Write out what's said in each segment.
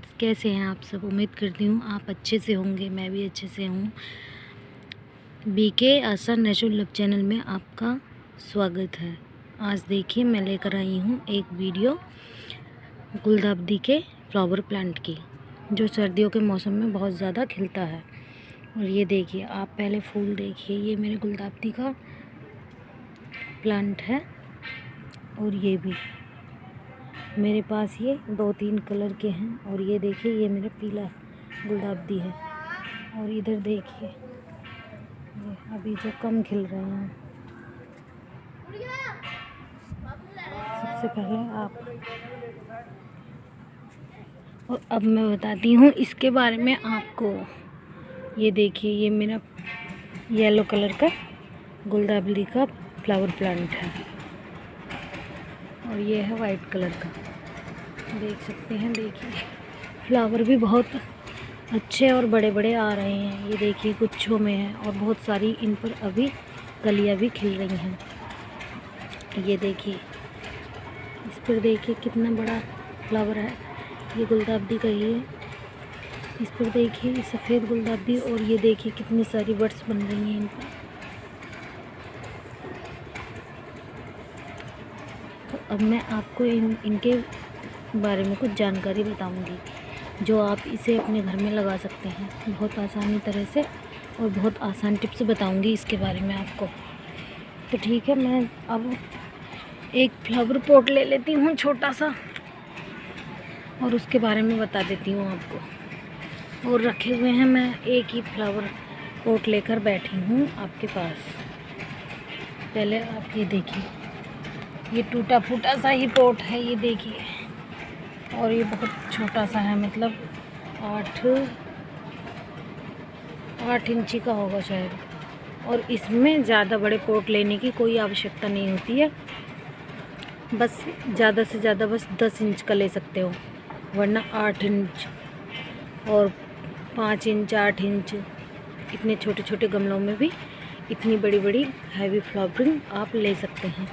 Friends, कैसे हैं आप सब। उम्मीद करती हूँ आप अच्छे से होंगे। मैं भी अच्छे से हूँ। बीके आसान नेचुरल लव चैनल में आपका स्वागत है। आज देखिए मैं लेकर आई हूँ एक वीडियो गुलदाउदी के फ्लावर प्लांट की, जो सर्दियों के मौसम में बहुत ज़्यादा खिलता है। और ये देखिए, आप पहले फूल देखिए। ये मेरे गुलदाउदी का प्लांट है और ये भी मेरे पास ये 2-3 कलर के हैं। और ये देखिए, ये मेरा पीला गुलदाउदी है। और इधर देखिए, ये अभी जो कम खिल रहे हैं। सबसे पहले आप और अब मैं बताती हूँ इसके बारे में आपको। ये देखिए, ये मेरा येलो कलर का गुलदाउदी का फ्लावर प्लांट है और ये है वाइट कलर का। देख सकते हैं, देखिए फ्लावर भी बहुत अच्छे और बड़े बड़े आ रहे हैं। ये देखिए गुच्छों में है और बहुत सारी इन पर अभी कलियां भी खिल रही हैं। ये देखिए, इस पर देखिए कितना बड़ा फ्लावर है। ये गुलदाउदी का ही है। इस पर देखिए सफ़ेद गुलदाउदी, और ये देखिए कितनी सारी बड्स बन रही हैं इन पर। तो अब मैं आपको इनके बारे में कुछ जानकारी बताऊंगी, जो आप इसे अपने घर में लगा सकते हैं बहुत आसानी तरह से, और बहुत आसान टिप्स बताऊंगी इसके बारे में आपको। तो ठीक है, मैं अब एक फ्लावर पॉट ले लेती हूँ छोटा सा, और उसके बारे में बता देती हूँ आपको। और रखे हुए हैं, मैं एक ही फ्लावर पॉट लेकर बैठी हूँ आपके पास। पहले आप ये देखिए, ये टूटा फूटा सा ही पॉट है, ये देखिए। और ये बहुत छोटा सा है, मतलब 8 इंची का होगा शायद। और इसमें ज़्यादा बड़े पॉट लेने की कोई आवश्यकता नहीं होती है। बस ज़्यादा से ज़्यादा बस 10 इंच का ले सकते हो, वरना 8 इंच और 5 इंच 8 इंच इतने छोटे छोटे गमलों में भी इतनी बड़ी बड़ी हैवी फ्लावरिंग आप ले सकते हैं।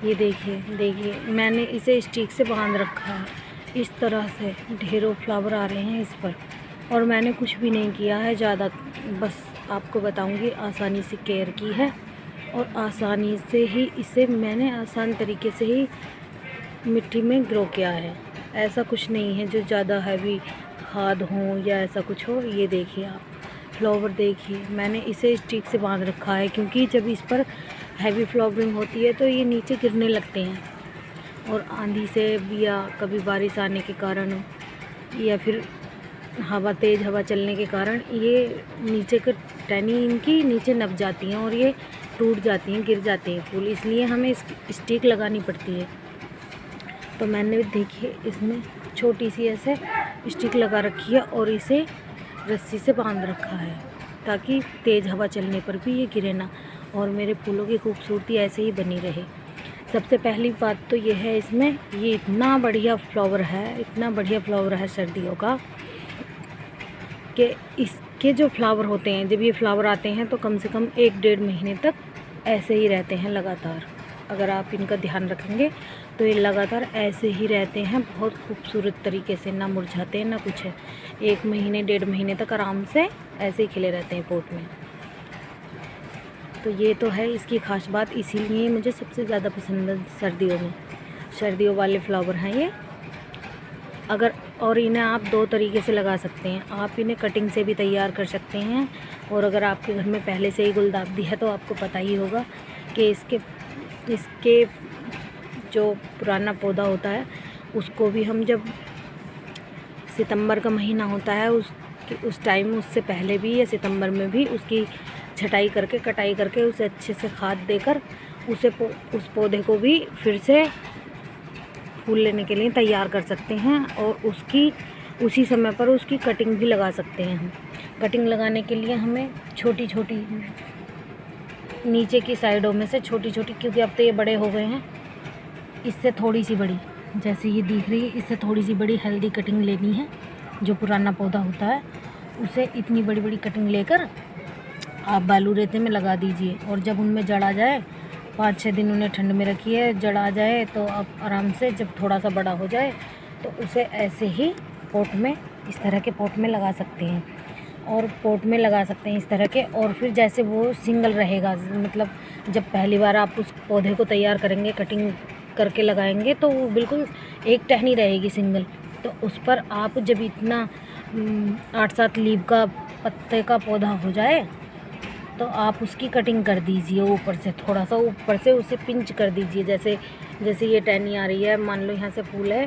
ये देखिए मैंने इसे स्टिक से बांध रखा है। इस तरह से ढेरों फ्लावर आ रहे हैं इस पर, और मैंने कुछ भी नहीं किया है ज़्यादा। बस आपको बताऊंगी, आसानी से केयर की है और आसानी से ही इसे मैंने आसान तरीके से ही मिट्टी में ग्रो किया है। ऐसा कुछ नहीं है जो ज़्यादा हैवी खाद हो या ऐसा कुछ हो। ये देखिए आप फ्लावर देखिए, मैंने इसे स्टिक से बांध रखा है, क्योंकि जब इस पर हैवी फ्लावरिंग होती है तो ये नीचे गिरने लगते हैं। और आंधी से या कभी बारिश आने के कारण, या फिर तेज़ हवा चलने के कारण ये नीचे की टहनी इनकी नीचे नप जाती हैं और ये टूट जाती हैं, गिर जाते हैं फूल। इसलिए हमें स्टिक लगानी पड़ती है। तो मैंने देखिए इसमें छोटी सी ऐसे स्टिक लगा रखी है और इसे रस्सी से बांध रखा है, ताकि तेज़ हवा चलने पर भी ये गिरे ना, और मेरे फूलों की खूबसूरती ऐसे ही बनी रहे। सबसे पहली बात तो ये है, इसमें ये इतना बढ़िया फ्लावर है, इतना बढ़िया फ्लावर है सर्दियों का, कि इसके जो फ्लावर होते हैं, जब ये फ्लावर आते हैं तो कम से कम 1-1.5 महीने तक ऐसे ही रहते हैं लगातार। अगर आप इनका ध्यान रखेंगे तो ये लगातार ऐसे ही रहते हैं, बहुत खूबसूरत तरीके से, ना मुरझाते हैं ना कुछ है। 1 महीने 1.5 महीने तक आराम से ऐसे ही खिले रहते हैं पॉट में। तो ये तो है इसकी ख़ास बात, इसीलिए मुझे सबसे ज़्यादा पसंद है सर्दियों में। सर्दियों वाले फ्लावर हैं ये। और इन्हें आप 2 तरीके से लगा सकते हैं। आप इन्हें कटिंग से भी तैयार कर सकते हैं, और अगर आपके घर में पहले से ही गुलदाउदी है तो आपको पता ही होगा कि इसके जो पुराना पौधा होता है उसको भी हम, जब सितंबर का महीना होता है उस टाइम, उससे पहले भी या सितंबर में भी उसकी छटाई करके, कटाई करके, उसे अच्छे से खाद देकर उस पौधे को भी फिर से फूल लेने के लिए तैयार कर सकते हैं। और उसी समय पर उसकी कटिंग भी लगा सकते हैं हम। कटिंग लगाने के लिए हमें छोटी छोटी नीचे की साइडों में से छोटी छोटी, क्योंकि अब तो ये बड़े हो गए हैं, इससे थोड़ी सी बड़ी, जैसे ये दिख रही है, इससे थोड़ी सी बड़ी हेल्दी कटिंग लेनी है। जो पुराना पौधा होता है उसे इतनी बड़ी बड़ी कटिंग लेकर आप बालू रेते में लगा दीजिए, और जब उनमें जड़ आ जाए, 5-6 दिन उन्हें ठंड में रखिए, जड़ आ जाए तो आप आराम से, जब थोड़ा सा बड़ा हो जाए तो उसे ऐसे ही पॉट में इस तरह के पॉट में लगा सकते हैं, और पॉट में लगा सकते हैं इस तरह के। और फिर जैसे वो सिंगल रहेगा, मतलब जब पहली बार आप उस पौधे को तैयार करेंगे, कटिंग करके लगाएंगे, तो वो बिल्कुल एक टहनी रहेगी सिंगल। तो उस पर आप जब इतना 8-7 लीफ का पत्ते का पौधा हो जाए, तो आप उसकी कटिंग कर दीजिए ऊपर से, थोड़ा सा ऊपर से उसे पिंच कर दीजिए। जैसे ये टहनी आ रही है, मान लो यहाँ से फूल है,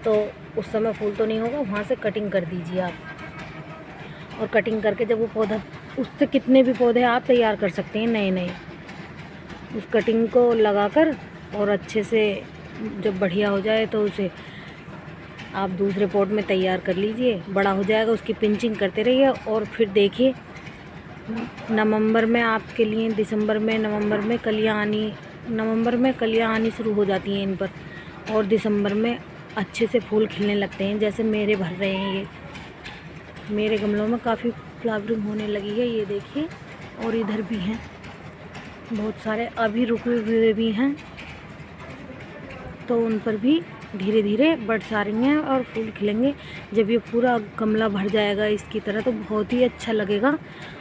तो उस समय फूल तो नहीं होगा, वहाँ से कटिंग कर दीजिए आप। और कटिंग करके जब वो पौधा, उससे कितने भी पौधे आप तैयार कर सकते हैं नए। उस कटिंग को लगाकर और अच्छे से जब बढ़िया हो जाए तो उसे आप दूसरे पॉट में तैयार कर लीजिए। बड़ा हो जाएगा, उसकी पिंचिंग करते रहिए। और फिर देखिए नवंबर में आपके लिए, दिसंबर में, नवंबर में कलियाँ आनी शुरू हो जाती हैं इन पर, और दिसंबर में अच्छे से फूल खिलने लगते हैं। जैसे मेरे भर रहे हैं, ये मेरे गमलों में काफ़ी फ्लावरिंग होने लगी है, ये देखिए। और इधर भी हैं बहुत सारे, अभी रुके हुए भी हैं, तो उन पर भी धीरे धीरे बड्स आ रही हैं और फूल खिलेंगे। जब ये पूरा गमला भर जाएगा इसकी तरह, तो बहुत ही अच्छा लगेगा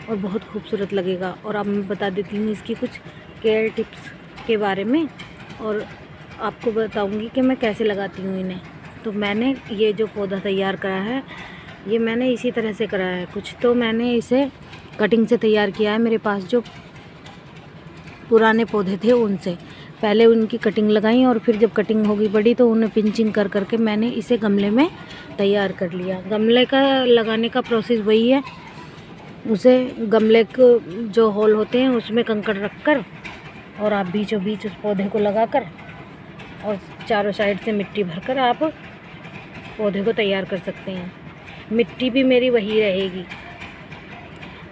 और बहुत खूबसूरत लगेगा। और अब मैं बता देती हूँ इसकी कुछ केयर टिप्स के बारे में, और आपको बताऊँगी कि मैं कैसे लगाती हूँ इन्हें। तो मैंने ये जो पौधा तैयार करा है, ये मैंने इसी तरह से करा है। कुछ तो मैंने इसे कटिंग से तैयार किया है, मेरे पास जो पुराने पौधे थे उनसे पहले उनकी कटिंग लगाई, और फिर जब कटिंग होगी बड़ी तो उन्हें पिंचिंग कर करके मैंने इसे गमले में तैयार कर लिया। गमले का लगाने का प्रोसेस वही है, उसे गमले को जो होल होते हैं उसमें कंकड़ रखकर, और आप बीचों बीच उस पौधे को लगाकर और चारों साइड से मिट्टी भरकर आप पौधे को तैयार कर सकते हैं। मिट्टी भी मेरी वही रहेगी,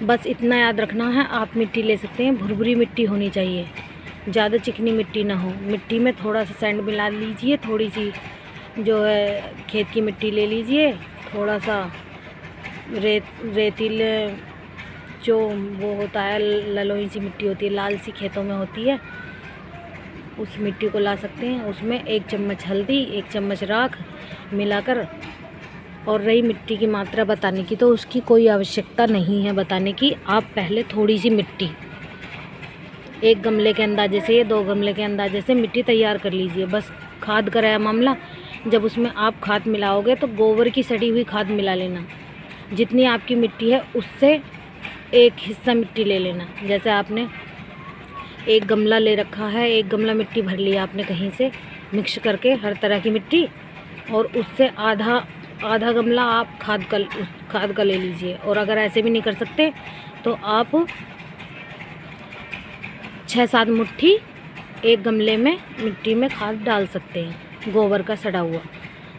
बस इतना याद रखना है, आप मिट्टी ले सकते हैं, भुरभुरी मिट्टी होनी चाहिए, ज़्यादा चिकनी मिट्टी ना हो। मिट्टी में थोड़ा सा सैंड मिला लीजिए, थोड़ी सी जो है खेत की मिट्टी ले लीजिए, थोड़ा सा रेतील जो वो होता है, ललोई सी मिट्टी होती है, लाल सी खेतों में होती है, उस मिट्टी को ला सकते हैं। उसमें 1 चम्मच हल्दी, 1 चम्मच राख मिलाकर, और रही मिट्टी की मात्रा बताने की, तो उसकी कोई आवश्यकता नहीं है बताने की। आप पहले थोड़ी सी मिट्टी, 1 गमले के अंदाजे से या 2 गमले के अंदाजे से मिट्टी तैयार कर लीजिए। बस खाद का रहा मामला, जब उसमें आप खाद मिलाओगे तो गोबर की सड़ी हुई खाद मिला लेना। जितनी आपकी मिट्टी है उससे 1 हिस्सा मिट्टी ले लेना। जैसे आपने 1 गमला ले रखा है, 1 गमला मिट्टी भर लिया आपने कहीं से मिक्स करके हर तरह की मिट्टी, और उससे आधा गमला आप खाद का ले लीजिए। और अगर ऐसे भी नहीं कर सकते तो आप 6-7 मुट्ठी 1 गमले में मिट्टी में खाद डाल सकते हैं, गोबर का सड़ा हुआ।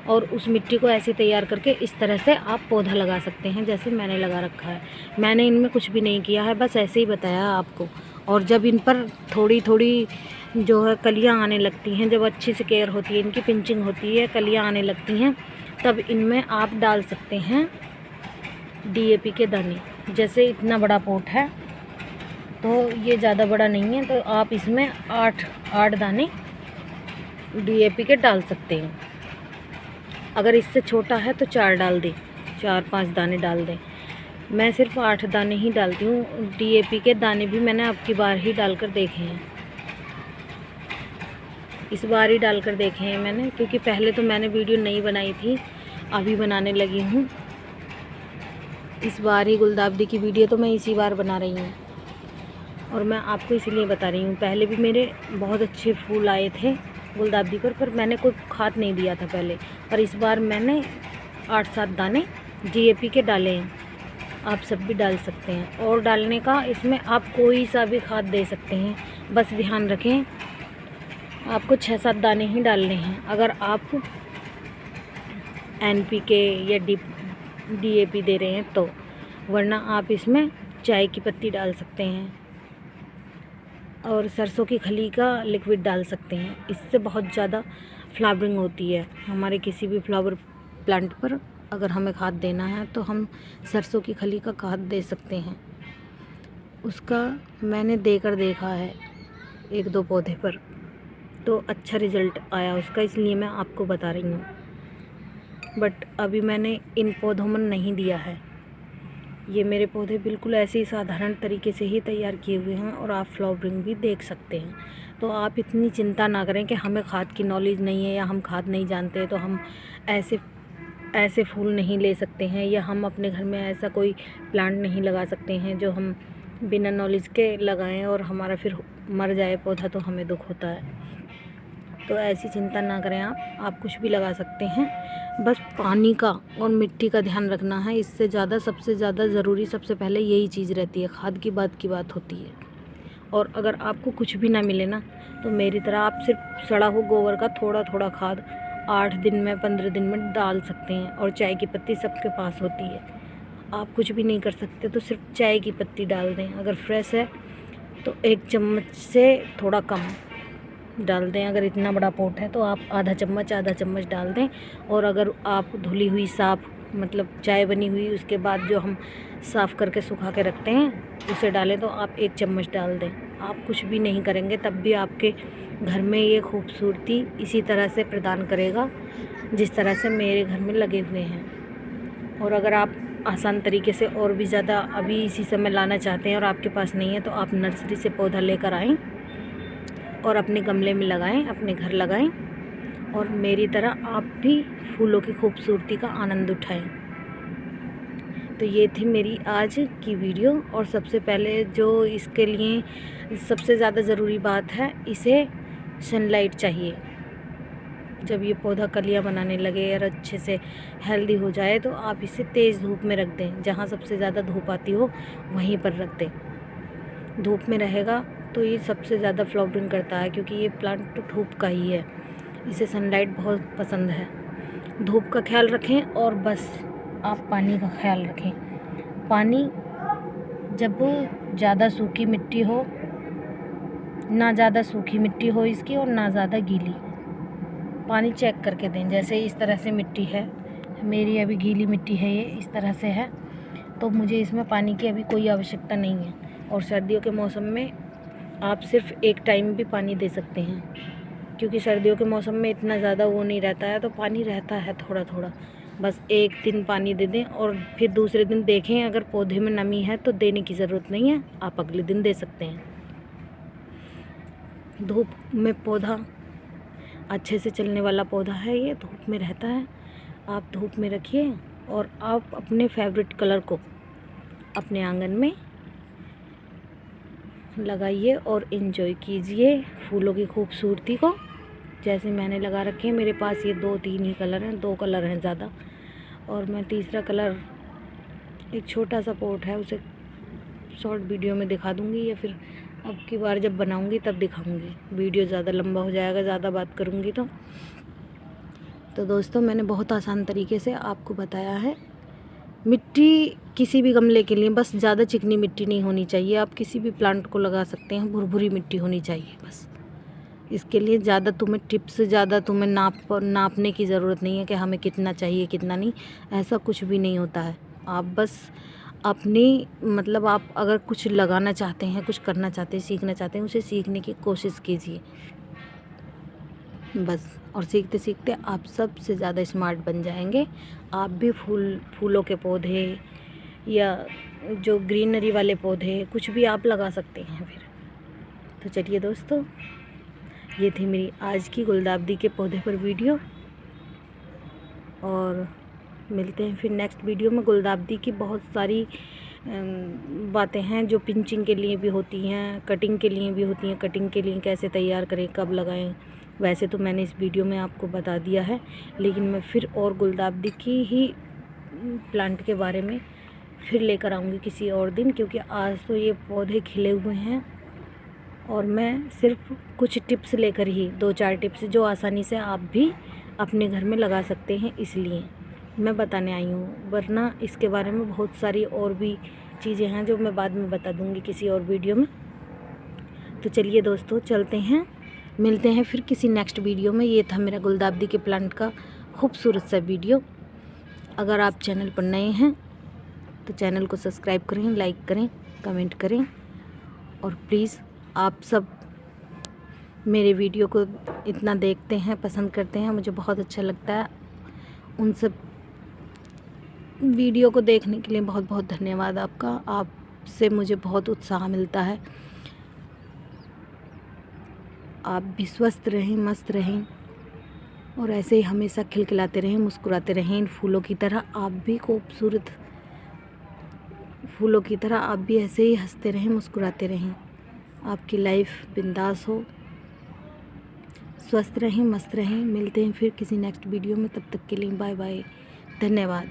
और उस मिट्टी को ऐसे तैयार करके इस तरह से आप पौधा लगा सकते हैं, जैसे मैंने लगा रखा है। मैंने इनमें कुछ भी नहीं किया है, बस ऐसे ही बताया आपको। और जब इन पर थोड़ी थोड़ी जो है कलियां आने लगती हैं, जब अच्छी से केयर होती है, इनकी पिंचिंग होती है, कलियां आने लगती हैं, तब इनमें आप डाल सकते हैं DAP के दाने। जैसे इतना बड़ा पॉट है, तो ये ज़्यादा बड़ा नहीं है, तो आप इसमें 8 दाने DAP के डाल सकते हैं। अगर इससे छोटा है तो 4 डाल दें, 4-5 दाने डाल दें। मैं सिर्फ 8 दाने ही डालती हूँ। DAP के दाने भी मैंने अब की बार ही डालकर देखे हैं, इस बार ही डालकर देखे हैं मैंने, क्योंकि पहले तो मैंने वीडियो नहीं बनाई थी, अभी बनाने लगी हूँ। इस बार ही गुलदाउदी की वीडियो तो मैं इसी बार बना रही हूँ, और मैं आपको इसीलिए बता रही हूँ। पहले भी मेरे बहुत अच्छे फूल आए थे गुलदाउदी पर मैंने कोई खाद नहीं दिया था पहले, पर इस बार मैंने 8-7 दाने DAP के डाले हैं। आप सब भी डाल सकते हैं। और डालने का इसमें आप कोई सा भी खाद दे सकते हैं, बस ध्यान रखें आपको 6-7 दाने ही डालने हैं। अगर आप NPK या DAP दे रहे हैं तो, वरना आप इसमें चाय की पत्ती डाल सकते हैं और सरसों की खली का लिक्विड डाल सकते हैं। इससे बहुत ज़्यादा फ्लावरिंग होती है हमारे किसी भी फ्लावर प्लांट पर। अगर हमें खाद देना है तो हम सरसों की खली का खाद दे सकते हैं। उसका मैंने देकर देखा है 1-2 पौधे पर, तो अच्छा रिज़ल्ट आया उसका, इसलिए मैं आपको बता रही हूँ। बट अभी मैंने इन पौधों में नहीं दिया है। ये मेरे पौधे बिल्कुल ऐसे ही साधारण तरीके से ही तैयार किए हुए हैं और आप फ्लावरिंग भी देख सकते हैं। तो आप इतनी चिंता ना करें कि हमें खाद की नॉलेज नहीं है या हम खाद नहीं जानते तो हम ऐसे फूल नहीं ले सकते हैं, या हम अपने घर में ऐसा कोई प्लांट नहीं लगा सकते हैं जो हम बिना नॉलेज के लगाएं और हमारा फिर मर जाए पौधा तो हमें दुख होता है। तो ऐसी चिंता ना करें, आप कुछ भी लगा सकते हैं। बस पानी का और मिट्टी का ध्यान रखना है। इससे ज़्यादा सबसे ज़्यादा ज़रूरी सबसे पहले यही चीज़ रहती है। खाद की बात होती है। और अगर आपको कुछ भी ना मिले ना, तो मेरी तरह आप सिर्फ सड़ा हुआ गोबर का थोड़ा थोड़ा खाद 8 दिन में 15 दिन में डाल सकते हैं। और चाय की पत्ती सबके पास होती है। आप कुछ भी नहीं कर सकते तो सिर्फ चाय की पत्ती डाल दें। अगर फ्रेश है तो 1 चम्मच से थोड़ा कम डाल दें। अगर इतना बड़ा पोट है तो आप आधा चम्मच डाल दें। और अगर आप धुली हुई साफ़ मतलब चाय बनी हुई उसके बाद जो हम साफ़ करके सुखा के रखते हैं उसे डालें तो आप 1 चम्मच डाल दें। आप कुछ भी नहीं करेंगे तब भी आपके घर में ये खूबसूरती इसी तरह से प्रदान करेगा जिस तरह से मेरे घर में लगे हुए हैं। और अगर आप आसान तरीके से और भी ज़्यादा अभी इसी समय लाना चाहते हैं और आपके पास नहीं है तो आप नर्सरी से पौधा लेकर आएँ और अपने गमले में लगाएं, अपने घर लगाएं और मेरी तरह आप भी फूलों की खूबसूरती का आनंद उठाएं। तो ये थी मेरी आज की वीडियो। और सबसे पहले जो इसके लिए सबसे ज़्यादा ज़रूरी बात है, इसे सनलाइट चाहिए। जब ये पौधा कलियां बनाने लगे और अच्छे से हेल्दी हो जाए तो आप इसे तेज़ धूप में रख दें। जहाँ सबसे ज़्यादा धूप आती हो वहीं पर रख दें। धूप में रहेगा तो ये सबसे ज़्यादा फ्लावरिंग करता है, क्योंकि ये प्लांट धूप का ही है। इसे सनलाइट बहुत पसंद है। धूप का ख्याल रखें और बस आप पानी का ख्याल रखें। पानी जब ज़्यादा सूखी मिट्टी हो, ना ज़्यादा सूखी मिट्टी हो इसकी और ना ज़्यादा गीली, पानी चेक करके दें। जैसे इस तरह से मिट्टी है, मेरी अभी गीली मिट्टी है, ये इस तरह से है तो मुझे इसमें पानी की अभी कोई आवश्यकता नहीं है। और सर्दियों के मौसम में आप सिर्फ एक टाइम भी पानी दे सकते हैं, क्योंकि सर्दियों के मौसम में इतना ज़्यादा वो नहीं रहता है तो पानी रहता है थोड़ा थोड़ा। बस एक दिन पानी दे दें और फिर दूसरे दिन देखें अगर पौधे में नमी है तो देने की ज़रूरत नहीं है, आप अगले दिन दे सकते हैं। धूप में पौधा अच्छे से चलने वाला पौधा है, ये धूप में रहता है। आप धूप में रखिए और आप अपने फेवरेट कलर को अपने आंगन में लगाइए और एंजॉय कीजिए फूलों की खूबसूरती को। जैसे मैंने लगा रखे हैं, मेरे पास ये 2-3 ही कलर हैं, 2 कलर हैं ज़्यादा। और मैं तीसरा कलर, एक छोटा सा पोट है, उसे शॉर्ट वीडियो में दिखा दूँगी या फिर अब की बार जब बनाऊँगी तब दिखाऊँगी। वीडियो ज़्यादा लंबा हो जाएगा ज़्यादा बात करूँगी तो दोस्तों मैंने बहुत आसान तरीके से आपको बताया है। मिट्टी किसी भी गमले के लिए बस ज़्यादा चिकनी मिट्टी नहीं होनी चाहिए। आप किसी भी प्लांट को लगा सकते हैं, भुरभुरी मिट्टी होनी चाहिए बस। इसके लिए ज़्यादा तुम्हें नापने की ज़रूरत नहीं है कि हमें कितना चाहिए कितना नहीं, ऐसा कुछ भी नहीं होता है। आप बस अपनी मतलब आप अगर कुछ लगाना चाहते हैं, कुछ करना चाहते हैं, सीखना चाहते हैं, उसे सीखने की कोशिश कीजिए बस। और सीखते सीखते आप सबसे ज़्यादा स्मार्ट बन जाएंगे। आप भी फूलों के पौधे या जो ग्रीनरी वाले पौधे कुछ भी आप लगा सकते हैं फिर। तो चलिए दोस्तों, ये थी मेरी आज की गुलदाउदी के पौधे पर वीडियो और मिलते हैं फिर नेक्स्ट वीडियो में। गुलदाउदी की बहुत सारी बातें हैं जो पिंचिंग के लिए भी होती हैं, कटिंग के लिए भी होती हैं। कटिंग के लिए कैसे तैयार करें, कब लगाएं, वैसे तो मैंने इस वीडियो में आपको बता दिया है, लेकिन मैं फिर और गुलदाउदी की ही प्लांट के बारे में फिर लेकर आऊँगी किसी और दिन, क्योंकि आज तो ये पौधे खिले हुए हैं और मैं सिर्फ कुछ टिप्स लेकर ही 2-4 टिप्स जो आसानी से आप भी अपने घर में लगा सकते हैं इसलिए मैं बताने आई हूँ। वरना इसके बारे में बहुत सारी और भी चीज़ें हैं जो मैं बाद में बता दूँगी किसी और वीडियो में। तो चलिए दोस्तों चलते हैं, मिलते हैं फिर किसी नेक्स्ट वीडियो में। ये था मेरा गुलदाउदी के प्लांट का खूबसूरत सा वीडियो। अगर आप चैनल पर नए हैं तो चैनल को सब्सक्राइब करें, लाइक करें, कमेंट करें और प्लीज़ आप सब मेरे वीडियो को इतना देखते हैं, पसंद करते हैं, मुझे बहुत अच्छा लगता है। उन सब वीडियो को देखने के लिए बहुत बहुत धन्यवाद आपका। आपसे मुझे बहुत उत्साह मिलता है। आप भी स्वस्थ रहें, मस्त रहें और ऐसे ही हमेशा खिलखिलाते रहें, मुस्कुराते रहें। इन फूलों की तरह आप भी खूबसूरत फूलों की तरह आप भी ऐसे ही हंसते रहें, मुस्कुराते रहें। आपकी लाइफ बिंदास हो, स्वस्थ रहें, मस्त रहें। मिलते हैं फिर किसी नेक्स्ट वीडियो में, तब तक के लिए बाय बाय, धन्यवाद।